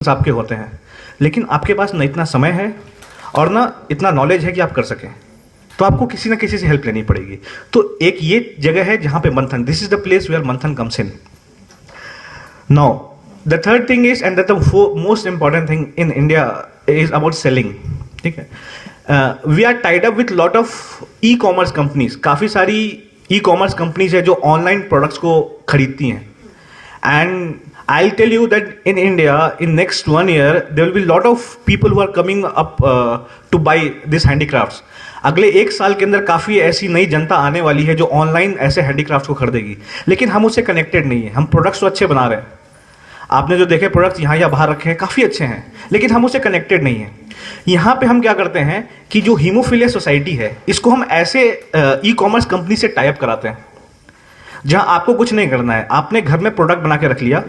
आपके होते हैं, लेकिन आपके पास ना इतना समय है और ना इतना नॉलेज है कि आप कर सकें, तो आपको किसी ना किसी से हेल्प लेनी पड़ेगी। तो एक ये जगह है जहां पे Manthan, this is the place where Manthan comes in. Now the third thing is, and the most important thing in India is about selling. ठीक है, we are tied up with lot of e commerce companies, काफ़ी सारी ई commerce companies है जो online products को खरीदती हैं। And I'll tell you that in India, in next 1 year, there will be lot of people who are coming up to buy these handicrafts. अगले 1 साल के अंदर काफ़ी ऐसी नई जनता आने वाली है जो ऑनलाइन ऐसे हैंडीक्राफ्ट को खरीदेगी, लेकिन हम उससे कनेक्टेड नहीं है। हम प्रोडक्ट्स तो अच्छे बना रहे हैं, आपने जो देखे प्रोडक्ट्स यहाँ या बाहर रखे हैं काफ़ी अच्छे हैं, लेकिन हम उससे कनेक्टेड नहीं है। यहाँ पे हम क्या करते हैं कि जो हीमोफीलिया सोसाइटी है, इसको हम ऐसे ई कॉमर्स कंपनी से टाइप कराते हैं जहाँ आपको कुछ नहीं करना है, आपने घर में प्रोडक्ट बना के रख लिया,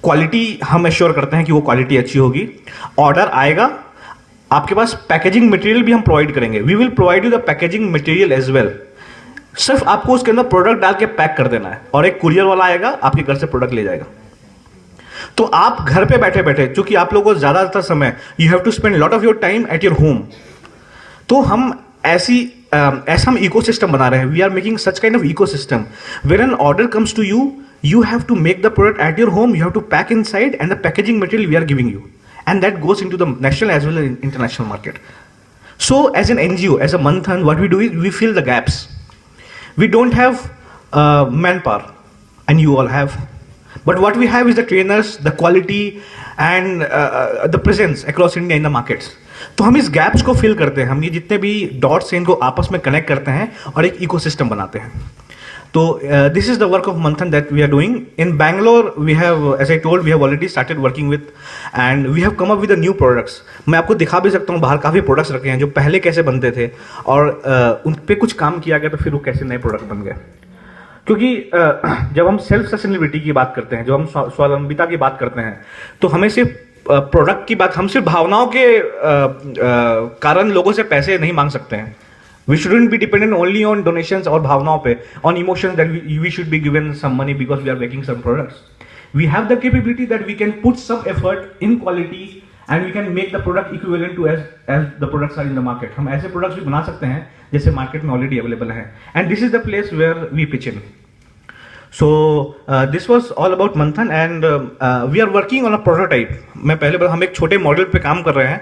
क्वालिटी हम एश्योर करते हैं कि वो क्वालिटी अच्छी होगी, ऑर्डर आएगा, आपके पास पैकेजिंग मटेरियल भी हम प्रोवाइड करेंगे, we will provide you the packaging material as well. सिर्फ आपको उसके अंदर प्रोडक्ट डाल के पैक कर देना है और एक कुरियर वाला आएगा, आपके घर से प्रोडक्ट ले जाएगा। तो आप घर पे बैठे बैठे, चूंकि आप लोगों को ज्यादातर समय you have to spend lot of your time at your home, तो हम ऐसा हम इकोसिस्टम बना रहे हैं। We are making such kind of ecosystem where an order comes to you, you have to make the product at your home, you have to pack inside, and the packaging material we are giving you, and that goes into the national as well as international market. So as an NGO, as a Manthan, what we do is we fill the gaps. We don't have manpower, and you all have, but what we have is the trainers, the quality, and the presence across India in the markets. तो हम इस gaps को fill करते हैं, हम ये जितने भी डॉट्स हैं इनको आपस में कनेक्ट करते हैं और एक इकोसिस्टम बनाते हैं। So this is the work of Manthan that we are doing. In Bangalore, we have, as I told, we have already started working with, and we have come up with the new products. मैं आपको दिखा भी सकता हूँ, बाहर काफ़ी products रखे हैं जो पहले कैसे बनते थे और उन पे कुछ काम किया गया तो फिर वो कैसे नए प्रोडक्ट बन गए। क्योंकि जब हम सेल्फ सस्टेनेबिलिटी की बात करते हैं, जब हम स्वावलंबिता की बात करते हैं, तो हमें सिर्फ प्रोडक्ट की बात, हम सिर्फ भावनाओं के कारण लोगों से पैसे नहीं मांग सकते हैं। We shouldn't be dependent only on donations or bhavnaon pe, on emotions that we should be given some money because we are making some products. We have the capability that we can put some effort in quality and we can make the product equivalent to as the products are in the market. हम ऐसे products भी बना सकते हैं जैसे market में already available हैं. And this is the place where we pitch in. So this was all about Manthan and we are working on a prototype. मैं पहले बार हम एक छोटे मॉडल पे काम कर रहे हैं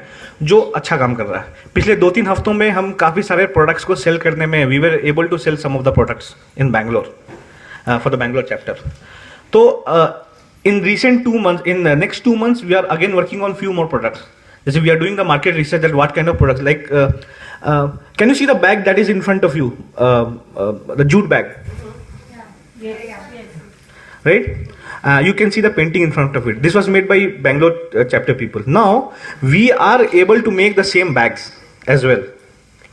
जो अच्छा काम कर रहा है। पिछले 2-3 हफ्तों में हम काफ़ी सारे प्रोडक्ट्स को सेल करने में we were able to sell some of the products in Bangalore for the Bangalore chapter. तो in recent 2 months, in the next 2 months, we are again working on few more products. जैसे we are doing the market research that what kind of products like can you see the bag that is in front of you, the jute bag? Right? You can see the painting in front of it. This was made by Bangalore chapter people. Now we are able to make the same bags as well.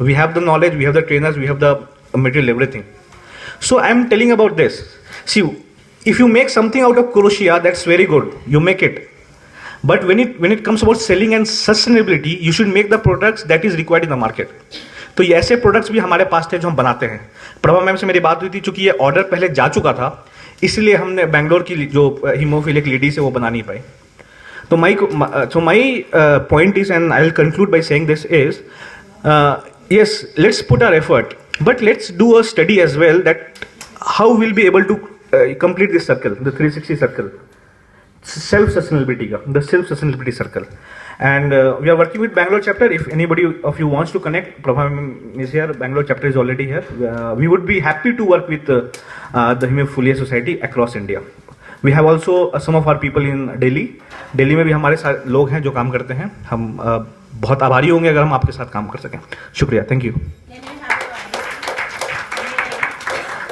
We have the knowledge, we have the trainers, we have the material, everything. So I am telling about this. See, if you make something out of crochet, that's very good. You make it. But when it comes about selling and sustainability, you should make the products that is required in the market. तो ये ऐसे products भी हमारे पास थे जो हम बनाते हैं। प्रभा मैम से मेरी बात हुई थी, चूंकि ये ऑर्डर पहले जा चुका था, इसलिए हमने बैंगलोर की जो हीमोफिलिक लेडीज है वो बना नहीं पाई। तो my point is, and I will conclude by saying this is, yes, let's put our effort, but let's do a study as well that how we'll be able to complete this circle, the 360 circle, the self-sustainability circle. And we are working with Bangalore chapter. If anybody of you wants to connect, Prabha is here, Bangalore chapter is already here. We would be happy to work with the Hemophilia Society across India. We have also some of our people in Delhi. Delhi में भी हमारे साथ लोग हैं जो काम करते हैं। हम बहुत आभारी होंगे अगर हम आपके साथ काम कर सकें। शुक्रिया, thank you.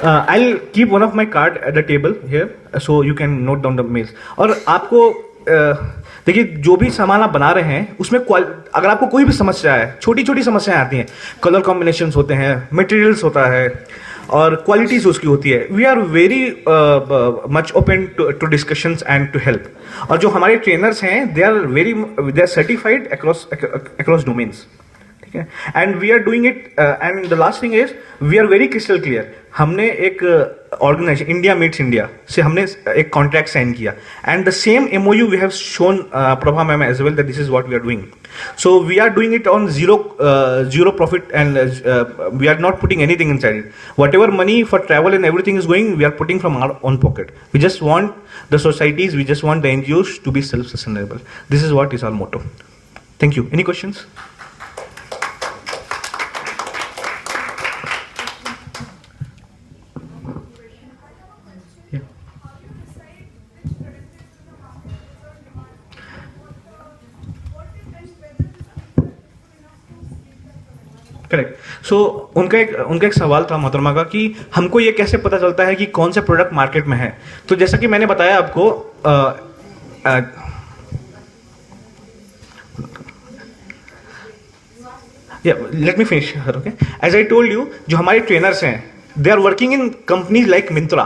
I'll keep one of my card at the table here, so you can note down the mails. और आपको देखिए, जो भी सामान आप बना रहे हैं उसमें अगर आपको कोई भी समस्या है, छोटी छोटी समस्याएं आती हैं, कलर कॉम्बिनेशंस होते हैं, मटेरियल्स होता है और क्वालिटीज उसकी होती है, we are very much open to discussions and to help. और जो हमारे ट्रेनर्स हैं, they are certified across domains. ठीक है, and we are doing it, and the last thing is we are very crystal clear. हमने एक organisation India meets India से हमने एक कॉन्ट्रैक्ट साइन किया, and the same MOU we have shown Prabha ma'am as well that this is what we are doing. So we are doing it on zero profit, and we are not putting anything inside it. Whatever money for travel and everything is going, we are putting from our own pocket. We just want the societies, we just want the NGOs to be self-sustainable. This is what is our motto. Thank you. Any questions? Correct. So उनका एक सवाल था मोहतरमा का कि हमको ये कैसे पता चलता है कि कौन सा प्रोडक्ट मार्केट में है. तो जैसा कि मैंने बताया आपको, let me finish. Okay, as I told you, जो हमारे ट्रेनर्स हैं, they are working in companies like Myntra,